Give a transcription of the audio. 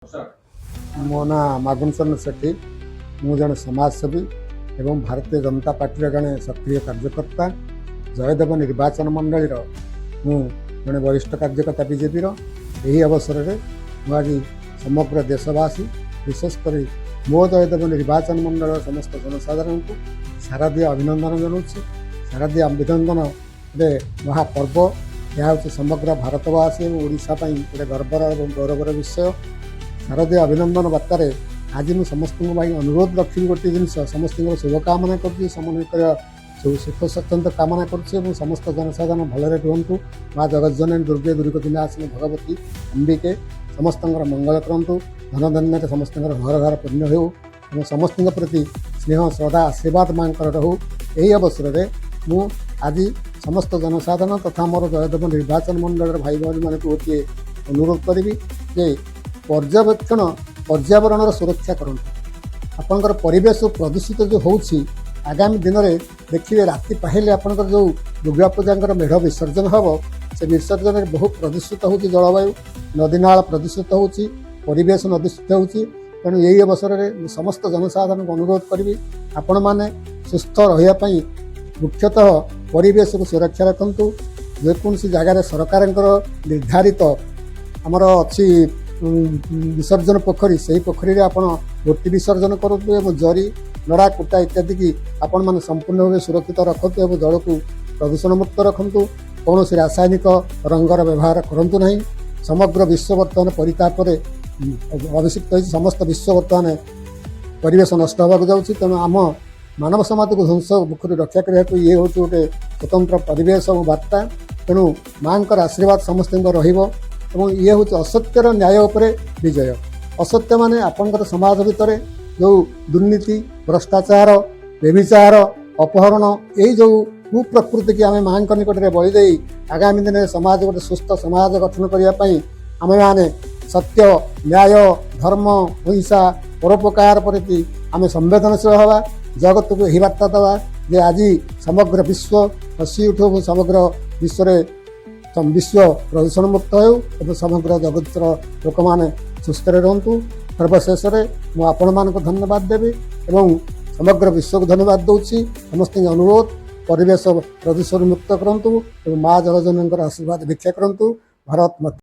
मो ना मागुन चरण सेठी मु जन समाजसेवी एवं भारतीय जनता पार्टी जड़े सक्रिय कार्यकर्ता जयदेव निर्वाचन मंडल मु जड़े वरिष्ठ कार्यकर्ता बीजेपी यही अवसर में मुझे समग्र देशवासी विशेषकर मो जयदेव निर्वाचन मंडल समस्त जनसाधारण को शारदीय अभिनंदन जनाऊँ। शारदीय अभिनंदन गोटे महापर्व यह हूँ समग्र भारतवासी और ओडिशा गोटे गर्वर और गौरवर विषय। शारदीय अभिनंदन बार्तार आज मुझे समस्त अनुरोध रखी गोटे जिन समस्त शुभकामना कर सुख स्वच्छंद कामना कर समस्त जनसाधारण भलरे रुहतु। माँ जगज्जननी दुर्गे दुर्गतिनाशिनी भगवती अंबिके समस्त मंगल करतु। धन धन्य समस्त घर घर पुण्य हो समस्त प्रति स्नेह श्रद्धा आशीर्वाद माँ रहू। यही अवसर में मु आज समस्त जनसाधारण तथा मोर जयदेव निर्वाचन मंडल भाई भाई मान गोटे अनुरोध करी जे पर्यवेक्षण पर्यावरण सुरक्षा करूँ। आपंकर परिवेश प्रदूषित जो होची आगामी दिन में देखिए राति पहले आपंकर जो दुर्गा पूजा मेढ़ विसर्जन हम से विसर्जन में बहुत प्रदूषित हो जलवायु नदीनाल प्रदूषित होची परिवेश प्रदूषित होची। तेणु यही अवसर में समस्त जनसाधारण को अनुरोध करी आपण मैंने सुस्थ रही मुख्यतः परिवेश को सुरक्षा रखु। जेकोसी जगार सरकार निर्धारित आमर अच्छी विसर्जन पोखरी से ही पोखरी रे आपण गोटी विसर्जन करूँ एवं जरी नड़ा कुटा इत्यादि की आपण मैंने संपूर्ण भाव सुरक्षित रखु एवं जल को प्रदूषण मुक्त रखु। कौन रासायनिक रंगर व्यवहार करूँ ना। समग्र विश्व बर्तमान परिताप अभिषिक्त हो समस्त विश्व बर्तमान परिवेश नष्ट होगा जाऊँगी। तेणु आम मानव समाज को ध्वंस मुखर रक्षा करने को ये हूँ गोटे स्वतंत्र परिवेश और बार्ता। तेणु माँ आशीर्वाद समस्त और ये हूँ असत्यर न्याय उपर विजय। असत्य माने आपंकर समाज भितर जो दुर्नीति भ्रष्टाचार व्यभिचार अपहरण यही जो कुप्रकृति की आम माँ निकट में बलि दे आगामी दिन में समाज गोटे सुस्थ समाज गठन करने आम मैंने सत्य न्याय धर्म हिंसा परोपकार प्रति आम संवेदनशील हवा जगत को यही बार्ता दवा जे आज समग्र विश्व हसी उठू समग्र विश्व प्रदूषण मुक्त हो समग्र जगत लोक मैंने सुस्थ रुहतु। सर्वशेष मुझे आपण मान धन्यवाद देवी एवं समग्र विश्व को धन्यवाद दूसरी। समस्त अनुरोध परिवेश प्रदूषण मुक्त करूँ और माँ जगज्जननी आशीर्वाद भिक्षा करूँ। भारत माता।